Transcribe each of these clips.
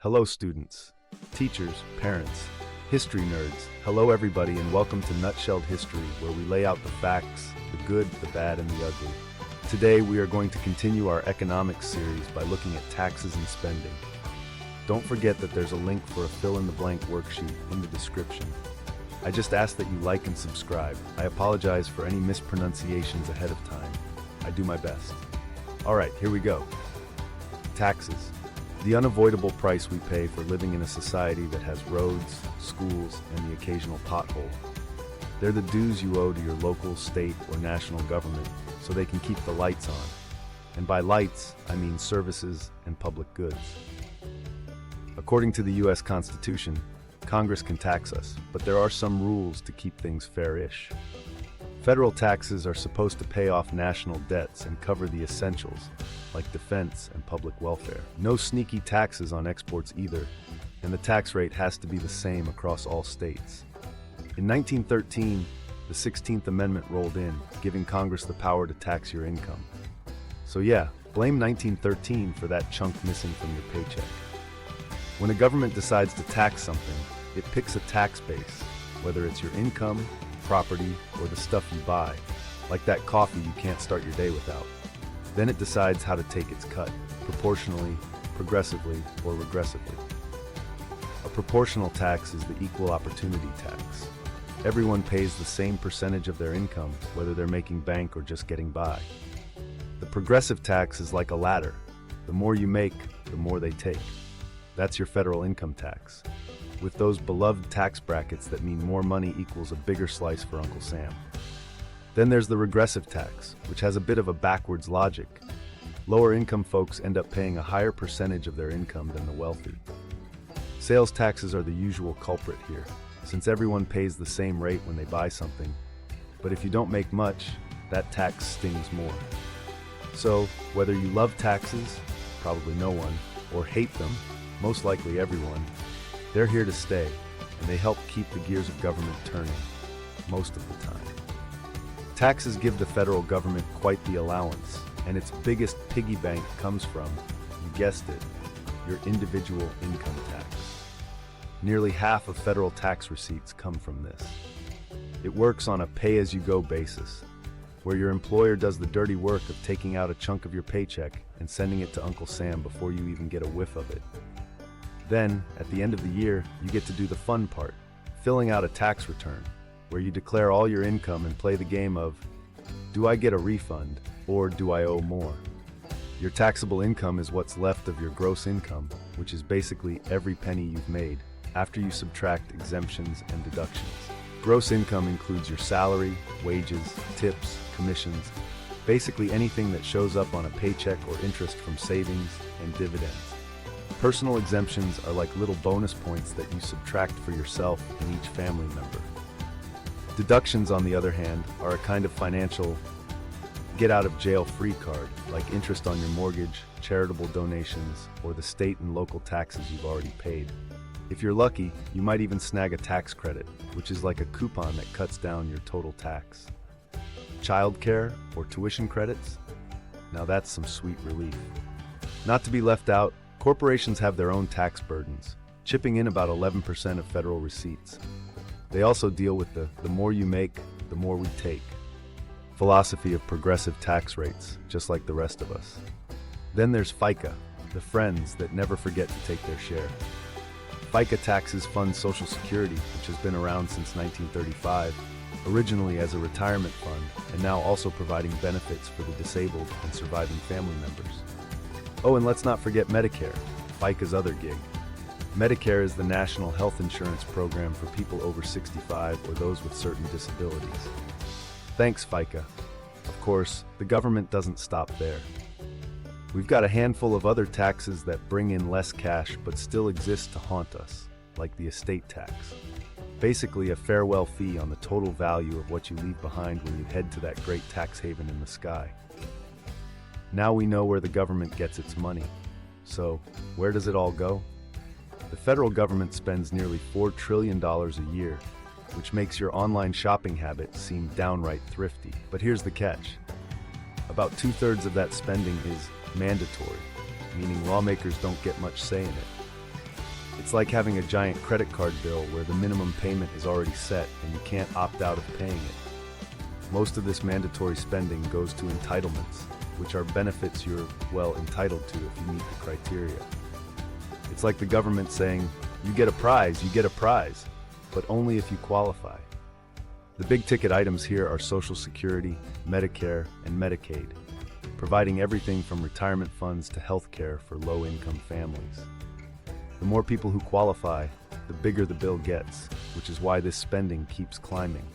Hello students, teachers, parents, history nerds. Hello everybody and welcome to Nutshelled History, where we lay out the facts, the good, the bad, and the ugly. Today we are going to continue our economics series by looking at taxes and spending. Don't forget that there's a link for a fill-in-the-blank worksheet in the description. I just ask that you like and subscribe. I apologize for any mispronunciations ahead of time. I do my best. Alright, here we go. Taxes. The unavoidable price we pay for living in a society that has roads, schools, and the occasional pothole. They're the dues you owe to your local, state, or national government so they can keep the lights on. And by lights, I mean services and public goods. According to the U.S. Constitution, Congress can tax us, but there are some rules to keep things fair-ish. Federal taxes are supposed to pay off national debts and cover the essentials, like defense and public welfare. No sneaky taxes on exports either, and the tax rate has to be the same across all states. In 1913, the 16th Amendment rolled in, giving Congress the power to tax your income. So yeah, blame 1913 for that chunk missing from your paycheck. When a government decides to tax something, it picks a tax base, whether it's your income, property, or the stuff you buy, like that coffee you can't start your day without. Then it decides how to take its cut, proportionally, progressively, or regressively. A proportional tax is the equal opportunity tax. Everyone pays the same percentage of their income, whether they're making bank or just getting by. The progressive tax is like a ladder. The more you make, the more they take. That's your federal income tax, with those beloved tax brackets that mean more money equals a bigger slice for Uncle Sam. Then there's the regressive tax, which has a bit of a backwards logic. Lower income folks end up paying a higher percentage of their income than the wealthy. Sales taxes are the usual culprit here, since everyone pays the same rate when they buy something. But if you don't make much, that tax stings more. So, whether you love taxes, probably no one, or hate them, most likely everyone, they're here to stay, and they help keep the gears of government turning, most of the time. Taxes give the federal government quite the allowance, and its biggest piggy bank comes from, you guessed it, your individual income tax. Nearly half of federal tax receipts come from this. It works on a pay-as-you-go basis, where your employer does the dirty work of taking out a chunk of your paycheck and sending it to Uncle Sam before you even get a whiff of it. Then, at the end of the year, you get to do the fun part, filling out a tax return, where you declare all your income and play the game of, do I get a refund, or do I owe more? Your taxable income is what's left of your gross income, which is basically every penny you've made, after you subtract exemptions and deductions. Gross income includes your salary, wages, tips, commissions, basically anything that shows up on a paycheck or interest from savings and dividends. Personal exemptions are like little bonus points that you subtract for yourself and each family member. Deductions, on the other hand, are a kind of financial get-out-of-jail-free card, like interest on your mortgage, charitable donations, or the state and local taxes you've already paid. If you're lucky, you might even snag a tax credit, which is like a coupon that cuts down your total tax. Childcare or tuition credits? Now that's some sweet relief. Not to be left out, corporations have their own tax burdens, chipping in about 11% of federal receipts. They also deal with the more you make, the more we take philosophy of progressive tax rates, just like the rest of us. Then there's FICA, the friends that never forget to take their share. FICA taxes fund Social Security, which has been around since 1935, originally as a retirement fund, and now also providing benefits for the disabled and surviving family members. Oh, and let's not forget Medicare, FICA's other gig. Medicare is the national health insurance program for people over 65 or those with certain disabilities. Thanks, FICA. Of course, the government doesn't stop there. We've got a handful of other taxes that bring in less cash but still exist to haunt us, like the estate tax. Basically a farewell fee on the total value of what you leave behind when you head to that great tax haven in the sky. Now we know where the government gets its money. So, where does it all go? The federal government spends nearly $4 trillion a year, which makes your online shopping habit seem downright thrifty. But here's the catch. About 2/3 of that spending is mandatory, meaning lawmakers don't get much say in it. It's like having a giant credit card bill where the minimum payment is already set and you can't opt out of paying it. Most of this mandatory spending goes to entitlements, which are benefits you're, well, entitled to if you meet the criteria. It's like the government saying, you get a prize, but only if you qualify. The big ticket items here are Social Security, Medicare, and Medicaid, providing everything from retirement funds to health care for low-income families. The more people who qualify, the bigger the bill gets, which is why this spending keeps climbing.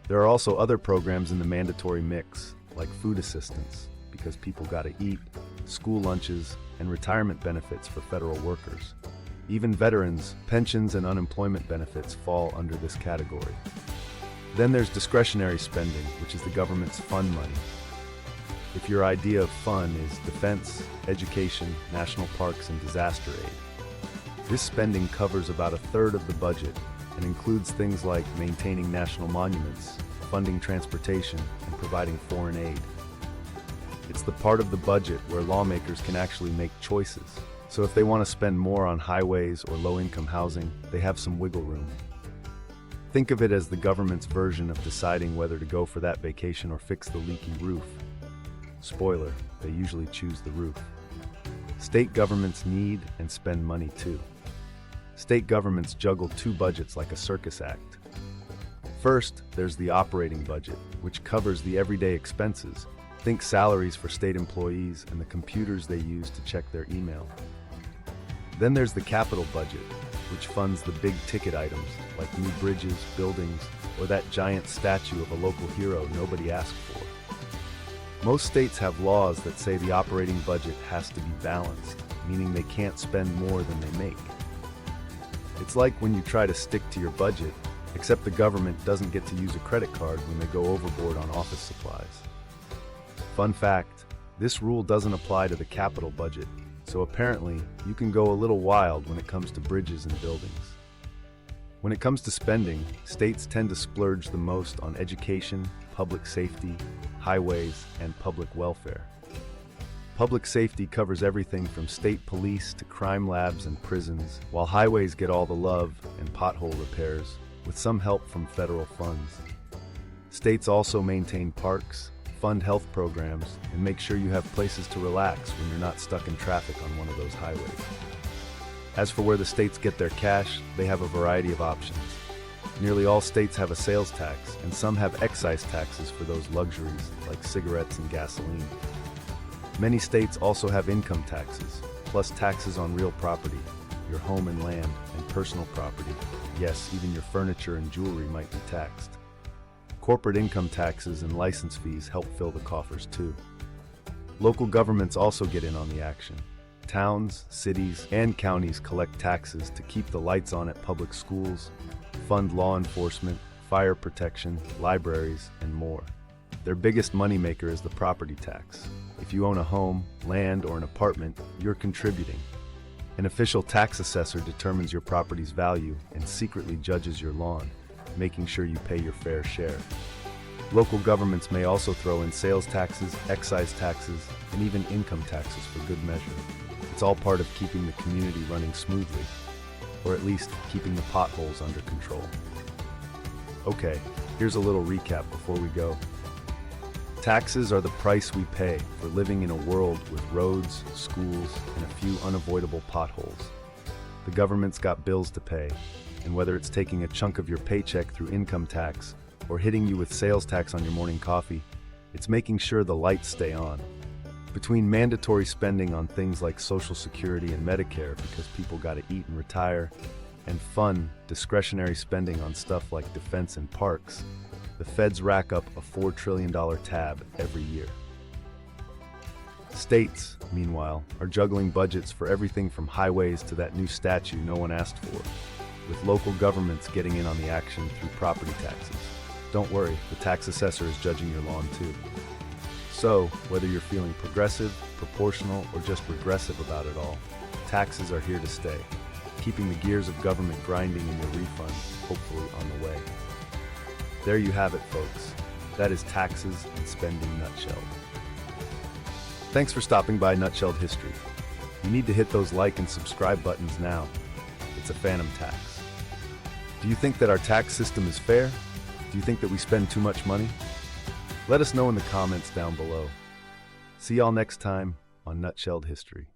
There are also other programs in the mandatory mix, like food assistance, because people gotta eat, school lunches, and retirement benefits for federal workers. Even veterans, pensions, and unemployment benefits fall under this category. Then there's discretionary spending, which is the government's fun money. If your idea of fun is defense, education, national parks, and disaster aid, this spending covers about a third of the budget and includes things like maintaining national monuments, funding transportation, and providing foreign aid. It's the part of the budget where lawmakers can actually make choices. So if they want to spend more on highways or low-income housing, they have some wiggle room. Think of it as the government's version of deciding whether to go for that vacation or fix the leaky roof. Spoiler, they usually choose the roof. State governments need and spend money too. State governments juggle two budgets like a circus act. First, there's the operating budget, which covers the everyday expenses. Think salaries for state employees and the computers they use to check their email. Then there's the capital budget, which funds the big ticket items like new bridges, buildings, or that giant statue of a local hero nobody asked for. Most states have laws that say the operating budget has to be balanced, meaning they can't spend more than they make. It's like when you try to stick to your budget, except the government doesn't get to use a credit card when they go overboard on office supplies. Fun fact, this rule doesn't apply to the capital budget, so apparently you can go a little wild when it comes to bridges and buildings. When it comes to spending, states tend to splurge the most on education, public safety, highways, and public welfare. Public safety covers everything from state police to crime labs and prisons, while highways get all the love and pothole repairs, with some help from federal funds. States also maintain parks, fund health programs, and make sure you have places to relax when you're not stuck in traffic on one of those highways. As for where the states get their cash, they have a variety of options. Nearly all states have a sales tax, and some have excise taxes for those luxuries, like cigarettes and gasoline. Many states also have income taxes, plus taxes on real property, your home and land, and personal property. Yes, even your furniture and jewelry might be taxed. Corporate income taxes and license fees help fill the coffers too. Local governments also get in on the action. Towns, cities, and counties collect taxes to keep the lights on at public schools, fund law enforcement, fire protection, libraries, and more. Their biggest moneymaker is the property tax. If you own a home, land, or an apartment, you're contributing. An official tax assessor determines your property's value and secretly judges your lawn, making sure you pay your fair share. Local governments may also throw in sales taxes, excise taxes, and even income taxes for good measure. It's all part of keeping the community running smoothly, or at least keeping the potholes under control. Okay, here's a little recap before we go. Taxes are the price we pay for living in a world with roads, schools, and a few unavoidable potholes. The government's got bills to pay, and whether it's taking a chunk of your paycheck through income tax or hitting you with sales tax on your morning coffee, it's making sure the lights stay on. Between mandatory spending on things like Social Security and Medicare because people gotta eat and retire, and fun, discretionary spending on stuff like defense and parks, the feds rack up a $4 trillion tab every year. States, meanwhile, are juggling budgets for everything from highways to that new statue no one asked for, with local governments getting in on the action through property taxes. Don't worry, the tax assessor is judging your lawn too. So, whether you're feeling progressive, proportional, or just regressive about it all, taxes are here to stay, keeping the gears of government grinding and your refund, hopefully, on the way. There you have it, folks. That is taxes and spending nutshelled. Thanks for stopping by Nutshelled History. You need to hit those like and subscribe buttons now. It's a phantom tax. Do you think that our tax system is fair? Do you think that we spend too much money? Let us know in the comments down below. See y'all next time on Nutshelled History.